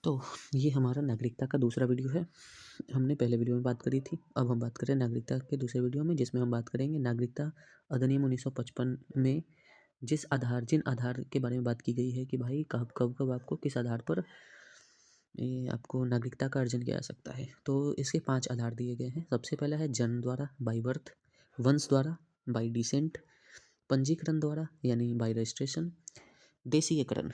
तो ये हमारा नागरिकता का दूसरा वीडियो है। हमने पहले वीडियो में बात करी थी, अब हम बात कर रहे हैं नागरिकता के दूसरे वीडियो में, जिसमें हम बात करेंगे नागरिकता अधिनियम 1955 में जिन आधार के बारे में बात की गई है कि भाई कब कब कब आपको किस आधार पर आपको नागरिकता का अर्जन किया जा सकता है। तो इसके 5 आधार दिए गए हैं। सबसे पहला है जन्म द्वारा बाई बर्थ, वंश द्वारा बाई डिसेंट, पंजीकरण द्वारा यानी बाई रजिस्ट्रेशन, देशीयकरण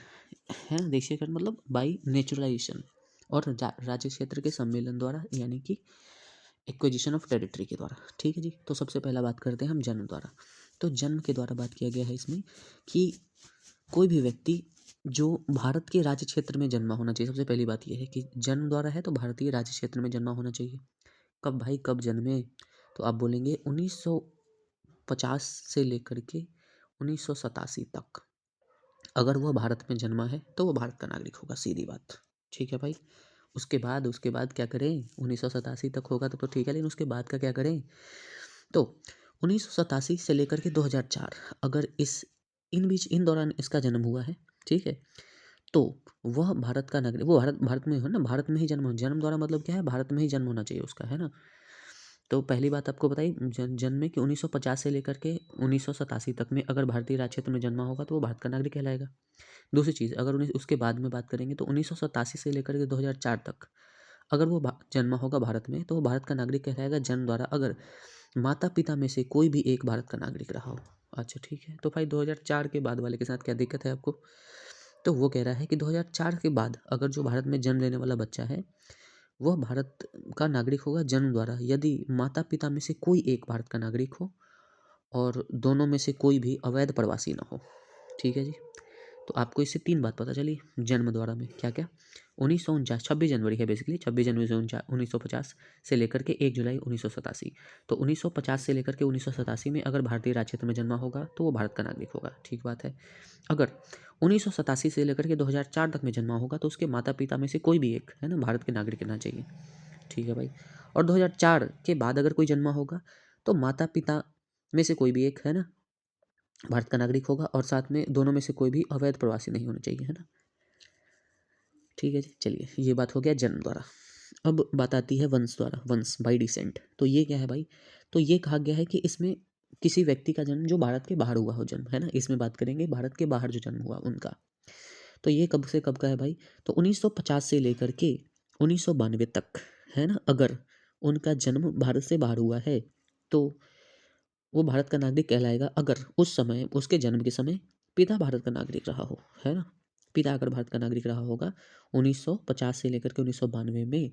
है, देशीयकरण मतलब बाई नेचुरलाइजेशन, और राज्य क्षेत्र के सम्मेलन द्वारा यानी कि एक्विजिशन ऑफ टेरिटरी के द्वारा। ठीक है जी। तो सबसे पहला बात करते हैं हम जन्म द्वारा। तो जन्म के द्वारा बात किया गया है इसमें कि कोई भी व्यक्ति जो भारत के राज्य क्षेत्र में जन्मा होना चाहिए। सबसे पहली बात यह है कि जन्म द्वारा है तो भारतीय राज्य क्षेत्र में जन्मा होना चाहिए। कब भाई, कब जन्मे? तो आप बोलेंगे 1950 से लेकर के 1987 तक अगर वह भारत में जन्मा है तो वह भारत का नागरिक होगा, सीधी बात। ठीक है भाई। उसके बाद क्या करें? 1987 तक होगा तो ठीक है, लेकिन उसके बाद का क्या करें? तो 1987 से लेकर के 2004 अगर इन दौरान इसका जन्म हुआ है, ठीक है, तो वह भारत का नागरिक, वो भारत में हो ना, भारत में ही जन्म द्वारा मतलब क्या है? भारत में ही जन्म होना चाहिए उसका, है ना। तो पहली बात आपको बताई जन्म में कि 1950 से लेकर के 1987 तक में अगर भारतीय राज्य क्षेत्र में जन्मा होगा तो वो भारत का नागरिक कहलाएगा। दूसरी चीज़, अगर उसके बाद में बात करेंगे तो 1987 से लेकर के 2004 तक अगर वो जन्मा होगा भारत में तो वो भारत का नागरिक कहलाएगा जन्म द्वारा, अगर माता पिता में से कोई भी एक भारत का नागरिक रहा हो। अच्छा ठीक है। तो भाई 2004 के बाद वाले के साथ क्या दिक्कत है आपको? तो वो कह रहा है कि 2004 के बाद अगर जो भारत में जन्म लेने वाला बच्चा है वह भारत का नागरिक होगा जन्म द्वारा यदि माता पिता में से कोई एक भारत का नागरिक हो और दोनों में से कोई भी अवैध प्रवासी ना हो। ठीक है जी। तो आपको इससे 3 बात पता चली जन्म द्वारा में। क्या क्या? 1949, 26 जनवरी है बेसिकली, 26 जनवरी 1950 से लेकर के 1 जुलाई 1987। तो 1950 से लेकर के 1987 में अगर भारतीय राज्य क्षेत्र में जन्मा होगा तो वो भारत का नागरिक होगा। ठीक बात है। अगर 1987 से लेकर के 2004 तक में जन्मा होगा तो उसके माता पिता में से कोई भी एक, है ना, भारत के नागरिक रहना चाहिए। ठीक है भाई। और 2004 के बाद अगर कोई जन्मा होगा तो माता पिता में से कोई भी एक, है ना, भारत का नागरिक होगा और साथ में दोनों में से कोई भी अवैध प्रवासी नहीं होना चाहिए, है ना। ठीक है जी। चलिए, ये बात हो गया जन्म द्वारा। अब बात आती है वंश द्वारा, वंश बाई डिसेंट। तो ये क्या है भाई? तो ये कहा गया है कि इसमें किसी व्यक्ति का जन्म जो भारत के बाहर हुआ हो जन्म, है ना, इसमें बात करेंगे भारत के बाहर जो जन्म हुआ उनका। तो ये कब से कब का है भाई? तो 1950 से लेकर के 1992 तक, है ना, अगर उनका जन्म भारत से बाहर हुआ है तो वो भारत का नागरिक कहलाएगा अगर उस समय, उसके जन्म के समय पिता भारत का नागरिक रहा हो, है ना। पिता अगर भारत का नागरिक रहा होगा 1950 से लेकर के 1992 में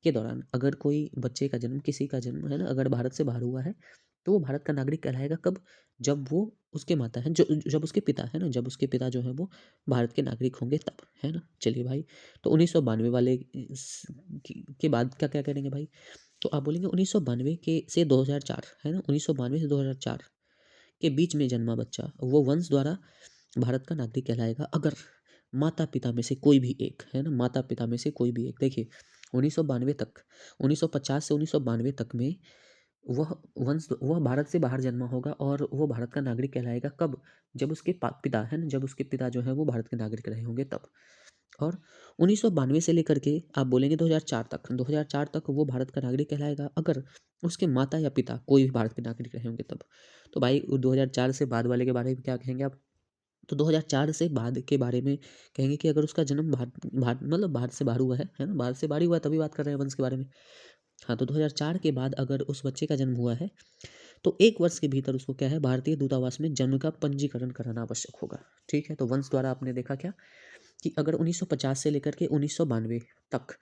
के दौरान अगर कोई बच्चे का जन्म, किसी का जन्म, है ना, अगर भारत से बाहर हुआ है तो वो भारत का नागरिक कहलाएगा कब? जब वो उसके माता है, जो जब उसके पिता, है ना, जब उसके पिता जो है वो भारत के नागरिक होंगे तब, है ना। चलिए भाई। तो 1992 वाले के बाद क्या क्या करेंगे भाई? तो आप बोलेंगे 1992 के से 2004, है ना, 1992 से 2004 के बीच में जन्मा बच्चा वो वंश द्वारा भारत का नागरिक कहलाएगा अगर माता पिता में से कोई भी एक, है ना, माता पिता में से कोई भी एक। देखिए 1992 तक, 1950 से 1992 तक में वह भारत से बाहर जन्मा होगा और वो भारत का नागरिक कहलाएगा कब? जब उसके पिता, है ना, जब उसके पिता जो है वो भारत के नागरिक रहे होंगे तब। और 1992 से लेकर के आप बोलेंगे 2004 तक वो भारत का नागरिक कहलाएगा अगर उसके माता या पिता कोई भी भारत के नागरिक रहे होंगे तब। तो भाई 2004 से बाद वाले के बारे में क्या कहेंगे आप? तो 2004 से बाद के बारे में कहेंगे कि अगर उसका जन्म मतलब भारत से बाहर हुआ है ना, भारत से बाहर ही हुआ है, तभी बात कर रहे हैं वंश के बारे में। हाँ, तो 2004 के बाद अगर उस बच्चे का जन्म हुआ है तो 1 वर्ष के भीतर उसको क्या है, भारतीय दूतावास में जन्म का पंजीकरण कराना आवश्यक होगा। ठीक है। तो वंश द्वारा आपने देखा क्या कि अगर 1950 से लेकर के 1992 तक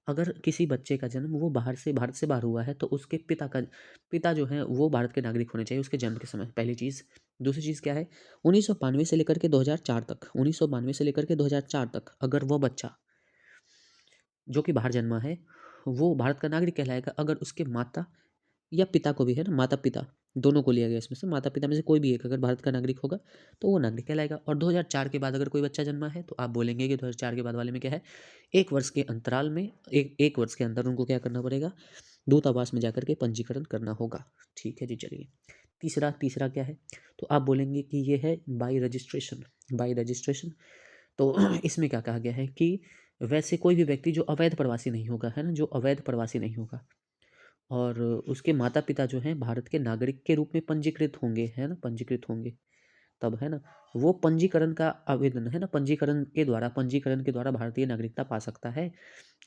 अगर किसी बच्चे का जन्म वो भारत से बाहर हुआ है तो उसके पिता जो है वो भारत के नागरिक होने चाहिए उसके जन्म के समय, पहली चीज़। दूसरी चीज़ क्या है? 1992 से लेकर के 2004 तक, 1992 से लेकर के 2004 तक अगर वो बच्चा जो कि बाहर जन्मा है वो भारत का नागरिक कहलाएगा अगर उसके माता या पिता को भी, है ना, माता पिता दोनों को लिया गया इसमें से, माता पिता में से कोई भी एक अगर भारत का नागरिक होगा तो वो नागरिक कहलाएगा। और 2004 के बाद अगर कोई बच्चा जन्मा है तो आप बोलेंगे कि 2004 के बाद वाले में क्या है, 1 वर्ष के अंतराल में, एक वर्ष के अंदर उनको क्या करना पड़ेगा, दूतावास में जाकर के पंजीकरण करना होगा। ठीक है जी। चलिए, तीसरा क्या है? तो आप बोलेंगे कि ये है बाई रजिस्ट्रेशन। By registration. तो इसमें क्या कहा गया है कि वैसे कोई भी व्यक्ति जो अवैध प्रवासी नहीं होगा, है ना, जो अवैध प्रवासी नहीं होगा और उसके माता-पिता जो हैं भारत के नागरिक के रूप में पंजीकृत होंगे, है ना, पंजीकृत होंगे, तब, है ना, वो पंजीकरण का आवेदन, है ना, पंजीकरण के द्वारा भारतीय नागरिकता पा सकता है।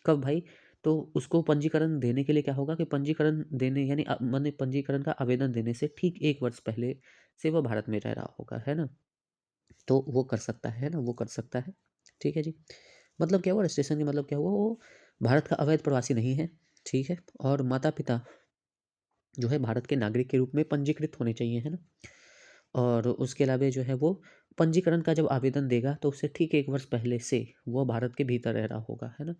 कब भाई? तो उसको पंजीकरण देने के लिए क्या होगा कि पंजीकरण देने यानी माने पंजीकरण का आवेदन देने से ठीक 1 वर्ष पहले से वो भारत में रह रहा होगा, है ना? तो वो कर सकता है ना, वो कर सकता है। ठीक है जी। मतलब क्या हुआ रजिस्ट्रेशन का मतलब क्या हुआ? वो भारत का अवैध प्रवासी नहीं है, ठीक है? और माता-पिता जो है भारत के नागरिक के रूप में पंजीकृत होने चाहिए, है ना? और उसके अलावा जो है वो पंजीकरण का जब आवेदन देगा तो उससे ठीक 1 वर्ष पहले से वो भारत के भीतर रह रहा होगा, है ना?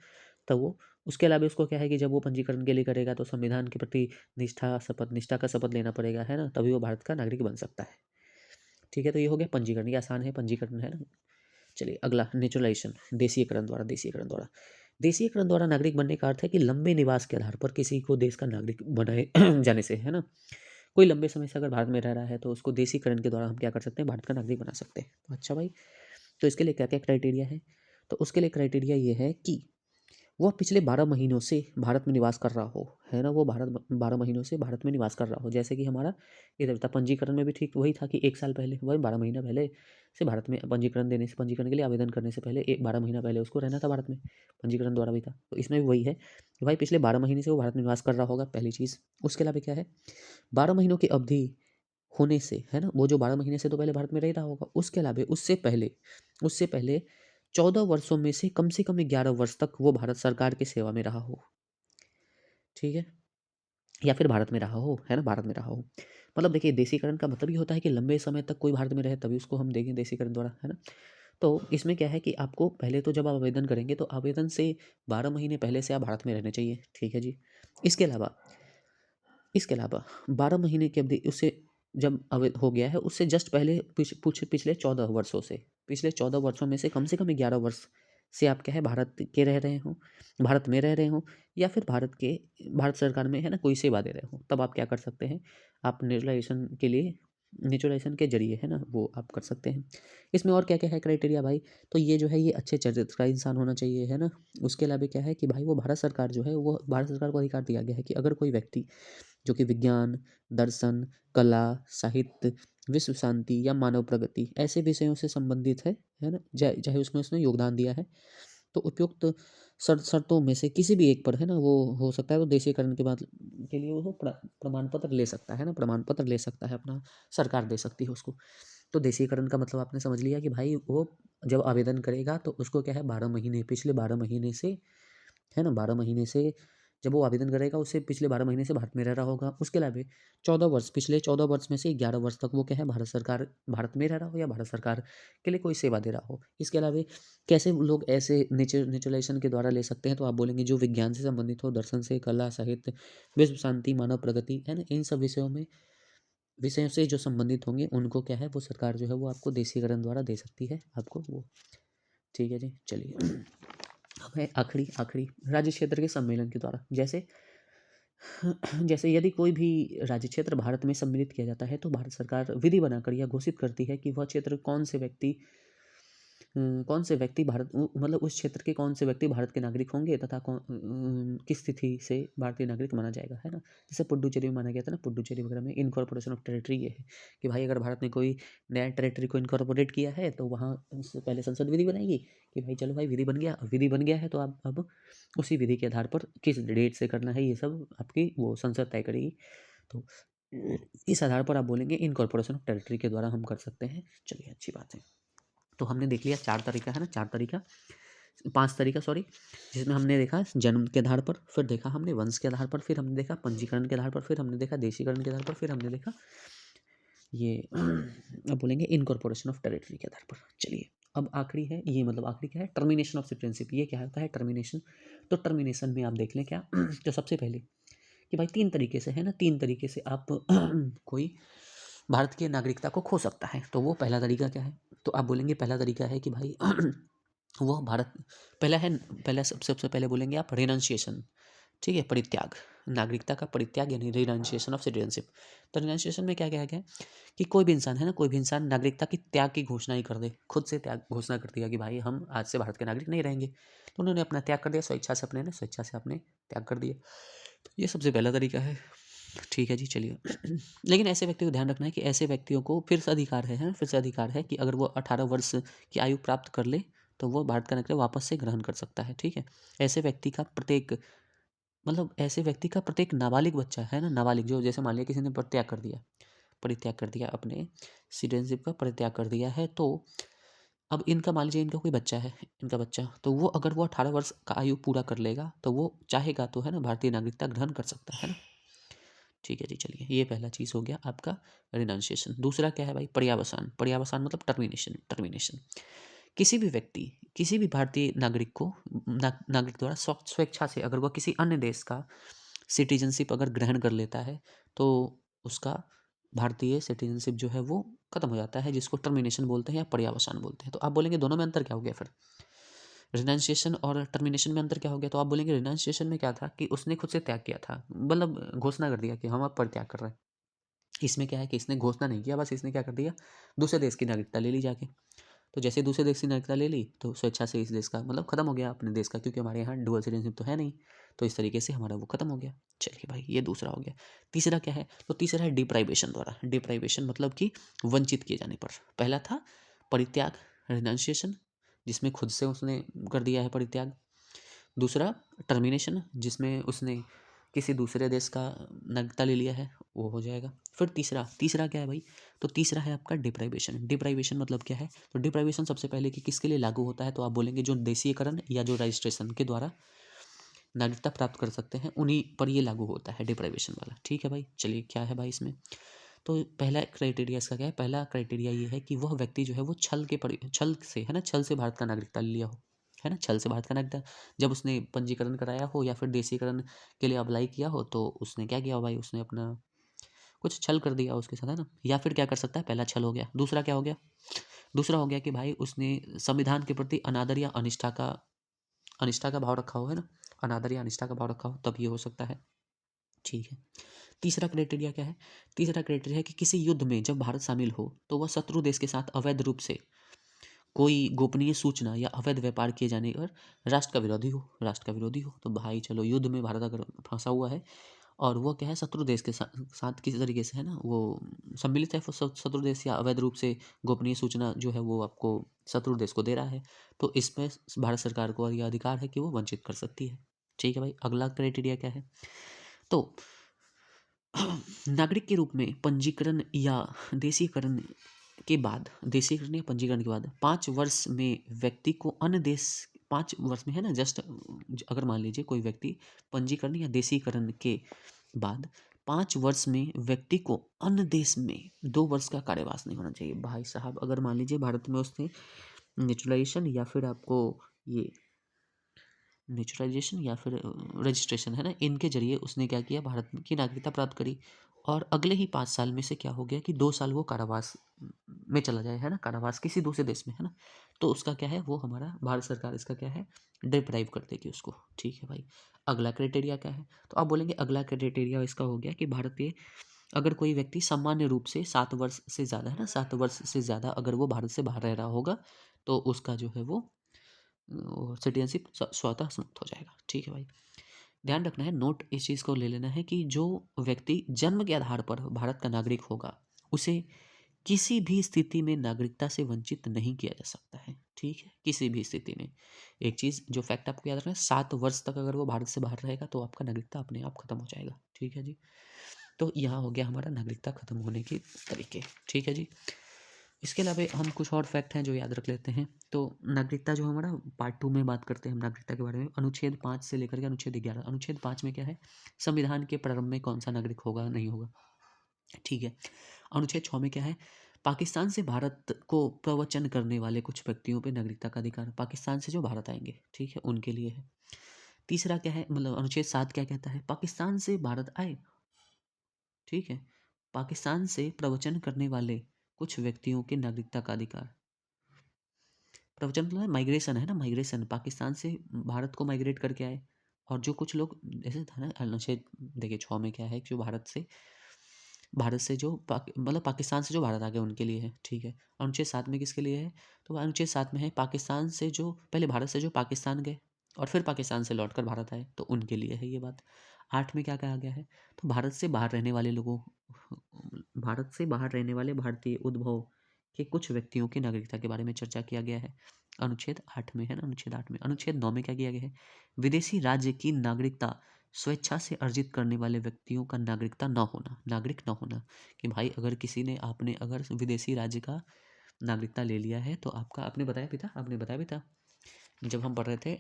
तब वो उसके अलावा उसको क्या है कि जब वो पंजीकरण के लिए करेगा तो संविधान के प्रति निष्ठा का शपथ लेना पड़ेगा, है ना? तभी वो भारत का नागरिक बन सकता है। ठीक है, तो ये हो गया पंजीकरण, ये आसान है पंजीकरण, है ना? चलिए अगला नेचुरलाइजेशन, देशीयकरण द्वारा नागरिक बनने का अर्थ है कि लंबे निवास के आधार पर किसी को देश का नागरिक बनाए जाने से, है ना? कोई लंबे समय से अगर भारत में रह रहा है तो उसको देशीकरण के द्वारा हम क्या कर सकते हैं? भारत का नागरिक बना सकते हैं। अच्छा भाई, तो इसके लिए क्या-क्या क्राइटेरिया है? तो उसके लिए क्राइटेरिया ये है कि वह पिछले 12 महीनों से भारत में निवास कर रहा हो, है ना? वो 12 महीनों से भारत में निवास कर रहा हो। जैसे कि हमारा इधर था पंजीकरण में भी ठीक वही था कि 1 साल पहले, वही 12 महीना पहले से भारत में पंजीकरण के लिए आवेदन करने से पहले 12 महीना पहले उसको रहना था भारत में, पंजीकरण द्वारा भी था। तो इसमें भी वही है कि भाई पिछले 12 महीने से वो भारत में निवास कर रहा होगा, पहली चीज़। उसके अलावा क्या है? 12 महीनों की अवधि होने से, है ना? वो जो 12 महीने से तो पहले भारत में रह रहा होगा। उसके अलावा उससे पहले 14 वर्षों में से कम 11 वर्ष तक वो भारत सरकार की सेवा में रहा हो, ठीक है? या फिर भारत में रहा हो, है ना? भारत में रहा हो। मतलब देखिए देशीकरण का मतलब ये होता है कि लंबे समय तक कोई भारत में रहे तभी उसको हम देंगे देशीकरण द्वारा, है ना? तो इसमें क्या है कि आपको पहले तो जब आप आवेदन करेंगे तो आवेदन से 12 महीने पहले से आप भारत में रहने चाहिए, ठीक है जी? इसके अलावा इसके अलावा 12 महीने की अवधि उससे जब हो गया है उससे जस्ट पहले पिछले 14 वर्षों से पिछले 14 वर्षों में से कम 11 वर्ष से आप क्या है भारत में रह रहे हों या फिर भारत सरकार में है ना कोई सेवा दे रहे हो तब आप क्या कर सकते हैं आप नेचुरलाइजेशन के जरिए है ना वो आप कर सकते हैं। इसमें और क्या क्या है क्राइटेरिया भाई? तो ये जो है ये अच्छे चरित्र का इंसान होना चाहिए, है ना? उसके अलावा क्या है कि भाई वो भारत सरकार जो है वो भारत सरकार को अधिकार दिया गया है कि अगर कोई व्यक्ति जो कि विज्ञान, दर्शन, कला, साहित्य, विश्व शांति या मानव प्रगति ऐसे विषयों से संबंधित है ना? चाहे उसमें उसने योगदान दिया है, तो उपयुक्त शर्तों में से किसी भी एक पर है ना वो हो सकता है वो देशीकरण के बाद के लिए वो प्रमाण पत्र ले सकता है ना, प्रमाण पत्र ले सकता है अपना, सरकार दे सकती है उसको। तो देशीकरण का मतलब आपने समझ लिया कि भाई वो जब आवेदन करेगा तो उसको क्या है 12 महीने पिछले 12 महीने से है ना 12 महीने से जब वो आवेदन करेगा उससे पिछले 12 महीने से भारत में रह रहा होगा। उसके अलावा 14 वर्ष पिछले 14 वर्ष में से 11 वर्ष तक वो क्या है भारत में रह रहा हो या भारत सरकार के लिए कोई सेवा दे रहा हो। इसके अलावा कैसे लोग ऐसे नेचुरलाइजेशन के द्वारा ले सकते हैं तो आप बोलेंगे जो विज्ञान से संबंधित हो, दर्शन से, कला, साहित्य, विश्व शांति, मानव प्रगति है ना इन सब विषयों से जो संबंधित होंगे उनको क्या है वो सरकार जो है वो आपको देशीकरण द्वारा दे सकती है आपको वो। ठीक है जी, चलिए। अब है आखिरी आखिरी राज्य क्षेत्र के सम्मेलन के द्वारा जैसे जैसे यदि कोई भी राज्य क्षेत्र भारत में सम्मिलित किया जाता है तो भारत सरकार विधि बनाकर यह घोषित करती है कि वह क्षेत्र कौन से व्यक्ति मतलब उस क्षेत्र के कौन से व्यक्ति भारत के नागरिक होंगे तथा किस तिथि से भारतीय नागरिक माना जाएगा, है ना? जैसे पुडुचेरी में माना गया था ना, पुडुचेरी वगैरह में इनकॉर्पोरेशन ऑफ टेरिटरी ये है कि भाई अगर भारत ने कोई नया टेरिटरी को इनकॉर्पोरेट किया है तो वहाँ उससे पहले संसद विधि बनाएगी कि भाई चलो भाई विधि बन गया है तो आप अब उसी विधि के आधार पर किस डेट से करना है ये सब आपकी वो संसद तय करेगी। तो इस आधार पर आप बोलेंगे इनकॉर्पोरेशन ऑफ टेरिटरी के द्वारा हम कर सकते हैं। चलिए अच्छी बात है। तो हमने देख लिया 4 तरीका है ना 5 तरीका सॉरी, जिसमें हमने देखा जन्म के आधार पर, फिर देखा हमने वंश के आधार पर, फिर हमने देखा पंजीकरण के आधार पर, फिर हमने देखा देशीकरण के आधार पर, फिर हमने देखा ये अब बोलेंगे इनकॉर्पोरेशन ऑफ टेरिटरी के आधार पर। चलिए अब आखिरी है ये मतलब आखिरी क्या है टर्मिनेशन ऑफ सिटीजनशिप। ये क्या होता है टर्मिनेशन? तो टर्मिनेशन में आप देख लें क्या तो सबसे पहले कि भाई 3 तरीके से है ना 3 तरीके से आप कोई भारत की नागरिकता को खो सकता है। तो वो पहला तरीका क्या है? तो आप बोलेंगे पहला तरीका है कि भाई वो भारत पहला सबसे सबसे पहले बोलेंगे आप रेनंसिएशन। ठीक है। परित्याग, नागरिकता का परित्याग यानी रिनाउंसिएशन ऑफ सिटीजनशिप। तो रिनाउंसिएशन में क्या क्या है कि कोई भी इंसान है ना, कोई भी इंसान नागरिकता की त्याग की घोषणा ही कर दे, खुद से त्याग घोषणा कर दिया कि भाई हम आज से भारत के नागरिक नहीं रहेंगे, तो उन्होंने अपना त्याग कर दिया, स्वेच्छा से अपने स्वेच्छा से अपने त्याग कर दिए। तो ये सबसे पहला तरीका है। ठीक है जी, चलिए। लेकिन ऐसे व्यक्ति को ध्यान रखना है कि ऐसे व्यक्तियों को फिर से अधिकार है फिर से अधिकार है कि अगर वो 18 वर्ष की आयु प्राप्त कर ले तो वो भारत का नागरिक वापस से ग्रहण कर सकता है। ठीक है। ऐसे व्यक्ति का प्रत्येक ऐसे व्यक्ति का प्रत्येक नाबालिग बच्चा है ना, नाबालिग जो, जैसे मान लिया किसी ने परित्याग कर दिया अपने सिटीजनशिप का परित्याग कर दिया है, तो अब इनका मान लीजिए इनका कोई बच्चा है, इनका बच्चा, तो वो अगर वो 18 वर्ष का आयु पूरा कर लेगा तो वो चाहेगा तो है ना भारतीय नागरिकता ग्रहण कर सकता है ना। ठीक है जी, चलिए, ये पहला चीज़ हो गया आपका रिनाउंसिएशन। दूसरा क्या है भाई? पर्यावसान। पर्यावसान मतलब टर्मिनेशन। टर्मिनेशन किसी भी व्यक्ति, किसी भी भारतीय नागरिक को नागरिक द्वारा स्वेच्छा से अगर वह किसी अन्य देश का सिटीजनशिप अगर ग्रहण कर लेता है तो उसका भारतीय सिटीजनशिप जो है वो खत्म हो जाता है, जिसको टर्मिनेशन बोलते हैं या पर्यावसान बोलते हैं। तो आप बोलेंगे दोनों में अंतर क्या हो गया फिर? रिनाउंसिएशन और टर्मिनेशन में अंतर क्या हो गया? तो आप बोलेंगे रिनाउंसिएशन में क्या था कि उसने खुद से त्याग किया था, घोषणा कर दिया कि हम अब परित्याग कर रहे हैं। इसमें क्या है कि इसने घोषणा नहीं किया, बस इसने क्या कर दिया, दूसरे देश की नागरिकता ले ली जाके। तो जैसे दूसरे देश की नागरिकता ले ली तो स्वेच्छा से इस देश का खत्म हो गया अपने देश का, क्योंकि हमारे यहाँ डुअल सिटीजनशिप तो है नहीं, तो इस तरीके से हमारा वो खत्म हो गया। चलिए भाई, ये दूसरा हो गया। तीसरा क्या है? तो तीसरा है डिप्राइवेशन द्वारा। डिप्राइवेशन मतलब कि वंचित किए जाने पर। पहला था परित्याग, रिनाउंसिएशन, जिसमें खुद से उसने कर दिया है परित्याग। दूसरा टर्मिनेशन, जिसमें उसने किसी दूसरे देश का नागरिकता ले लिया है, वो हो जाएगा। फिर तीसरा, तीसरा क्या है भाई? तो तीसरा है आपका डिप्राइवेशन। डिप्राइवेशन मतलब क्या है? तो डिप्राइवेशन सबसे पहले कि किसके लिए लागू होता है? तो आप बोलेंगे जो देशीयकरण या जो रजिस्ट्रेशन के द्वारा नागरिकता प्राप्त कर सकते हैं उन्हीं पर ये लागू होता है डिप्राइवेशन वाला। ठीक है भाई, चलिए, क्या है भाई इसमें? तो पहला क्राइटेरिया इसका क्या है? पहला क्राइटेरिया ये है कि वह व्यक्ति जो है वो छल से, है ना, छल से भारत का नागरिकता ले लिया हो, है ना, छल से भारत का नागरिकता जब उसने पंजीकरण कराया हो या फिर देशीकरण के लिए अप्लाई किया हो, तो उसने क्या किया हो भाई? उसने अपना कुछ छल कर दिया उसके साथ, है ना। या फिर क्या कर सकता है? पहला छल हो गया। दूसरा क्या हो गया? दूसरा हो गया कि भाई उसने संविधान के प्रति अनादर या अनिष्ठा का भाव रखा हो, है ना, अनादर या अनिष्ठा का भाव रखा हो, तब ये हो सकता है। ठीक है। तीसरा क्राइटेरिया क्या है? तीसरा क्राइटेरिया है कि किसी युद्ध में जब भारत शामिल हो तो वह शत्रु देश के साथ अवैध रूप से कोई गोपनीय सूचना या अवैध व्यापार किए जाने पर राष्ट्र का विरोधी हो, राष्ट्र का विरोधी हो। तो भाई चलो, युद्ध में भारत अगर फंसा हुआ है और वो क्या है, शत्रु देश के साथ किसी तरीके से, है ना, वो सम्मिलित है, शत्रु देश या अवैध रूप से गोपनीय सूचना जो है वो आपको शत्रु देश को दे रहा है, तो इसमें भारत सरकार को यह अधिकार है कि वो वंचित कर सकती है। ठीक है भाई, अगला क्राइटेरिया क्या है? तो नागरिक के रूप में पंजीकरण या देशीकरण के बाद, देशीकरण या पंजीकरण के बाद 5 वर्ष में व्यक्ति को अन्य देश, 5 वर्ष में, है ना, जस्ट अगर मान लीजिए कोई व्यक्ति पंजीकरण या देशीकरण के बाद 5 वर्ष में व्यक्ति को अन्य देश में 2 वर्ष का कारावास नहीं होना चाहिए। भाई साहब, अगर मान लीजिए भारत में उसने नेचुरलाइजेशन या फिर आपको ये नेचुरलाइजेशन या फिर रजिस्ट्रेशन, है ना, इनके जरिए उसने क्या किया, भारत की नागरिकता प्राप्त करी, और अगले ही 5 साल में से क्या हो गया कि 2 साल वो कारावास में चला जाए, है ना, कारावास किसी दूसरे देश में, है ना, तो उसका क्या है, वो हमारा भारत सरकार इसका क्या है, डिप्राइव कर देगी उसको। ठीक है भाई, अगला क्राइटेरिया क्या है? तो आप बोलेंगे अगला क्राइटेरिया इसका हो गया कि भारतीय, अगर कोई व्यक्ति सामान्य रूप से 7 वर्ष से ज़्यादा, है ना, 7 वर्ष से ज़्यादा अगर वो भारत से बाहर रह रहा होगा तो उसका जो है वो सिटीजनशिप स्वतः समाप्त हो जाएगा। ठीक है भाई, ध्यान रखना है, नोट इस चीज़ को ले लेना है कि जो व्यक्ति जन्म के आधार पर भारत का नागरिक होगा उसे किसी भी स्थिति में नागरिकता से वंचित नहीं किया जा सकता है। ठीक है, किसी भी स्थिति में। एक चीज़ जो फैक्ट आपको याद रखना है, 7 वर्ष तक अगर वो भारत से बाहर रहेगा तो आपका नागरिकता अपने आप खत्म हो जाएगा। ठीक है जी, तो यहाँ हो गया हमारा नागरिकता खत्म होने के तरीके। ठीक है जी, इसके अलावा हम कुछ और फैक्ट हैं जो याद रख लेते हैं। तो नागरिकता जो हमारा पार्ट 2 में बात करते हैं हम नागरिकता के बारे में, अनुच्छेद 5 से लेकर के अनुच्छेद 11। अनुच्छेद 5 में क्या है? संविधान के प्रारंभ में कौन सा नागरिक होगा, नहीं होगा। ठीक है। अनुच्छेद 6 में क्या है? पाकिस्तान से भारत को प्रवचन करने वाले कुछ व्यक्तियों पे नागरिकता का अधिकार, पाकिस्तान से जो भारत आएंगे, ठीक है, उनके लिए है। तीसरा क्या है, अनुच्छेद 7 क्या कहता है? पाकिस्तान से भारत आए, ठीक है, पाकिस्तान से प्रवचन करने वाले कुछ व्यक्तियों के नागरिकता का अधिकार। प्रवचन मतलब माइग्रेशन, है ना, माइग्रेशन, पाकिस्तान से भारत को माइग्रेट करके आए और जो कुछ लोग जैसे था ना अनुच्छेद देखिए 6 में क्या है, जो भारत से जो मतलब पाकिस्तान से जो भारत आ गए उनके लिए है, ठीक है। अनुच्छेद 7 में किसके लिए है? तो अनुच्छेद 7 में है पाकिस्तान से जो पहले भारत से जो पाकिस्तान गए और फिर पाकिस्तान से लौटकर भारत आए, तो उनके लिए है ये बात। 8 में क्या कहा गया है? तो भारत से बाहर रहने वाले लोगों भारत से बाहर रहने वाले भारतीय उद्भव के कुछ व्यक्तियों की नागरिकता के बारे में चर्चा किया गया है। अनुच्छेद 8 में है ना, अनुच्छेद 8 में। अनुच्छेद 9 में क्या किया गया है? विदेशी राज्य की नागरिकता स्वेच्छा से अर्जित करने वाले व्यक्तियों का नागरिक न होना, कि भाई अगर किसी ने आपने अगर विदेशी राज्य का नागरिकता ले लिया है तो आपका आपने बताया भी था जब हम पढ़ रहे थे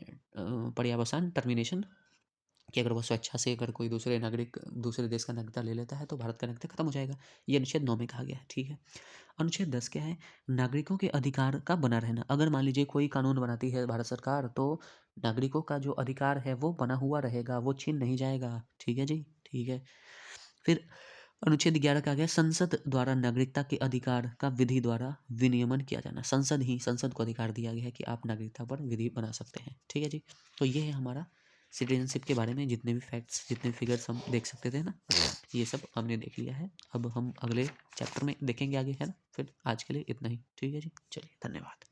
पर्यावसान टर्मिनेशन, कि अगर वो स्वेच्छा से अगर कोई दूसरे देश का नागरिकता ले लेता है तो भारत का नागरिकता खत्म हो जाएगा। ये अनुच्छेद 9 में कहा गया है, ठीक है। अनुच्छेद 10 क्या है? नागरिकों के अधिकार का बना रहना। अगर मान लीजिए कोई कानून बनाती है भारत सरकार, तो नागरिकों का जो अधिकार है वो बना हुआ रहेगा, वो छीन नहीं जाएगा, ठीक है जी, ठीक है। फिर अनुच्छेद 11 का गया, संसद द्वारा नागरिकता के अधिकार का विधि द्वारा विनियमन किया जाना। संसद को अधिकार दिया गया है कि आप नागरिकता पर विधि बना सकते हैं, ठीक है जी। तो ये है हमारा सिटीजनशिप के बारे में जितने भी फैक्ट्स, जितने फिगर्स हम देख सकते थे ना, ये सब हमने देख लिया है। अब हम अगले चैप्टर में देखेंगे आगे, है ना। फिर आज के लिए इतना ही, ठीक है जी, चलिए धन्यवाद।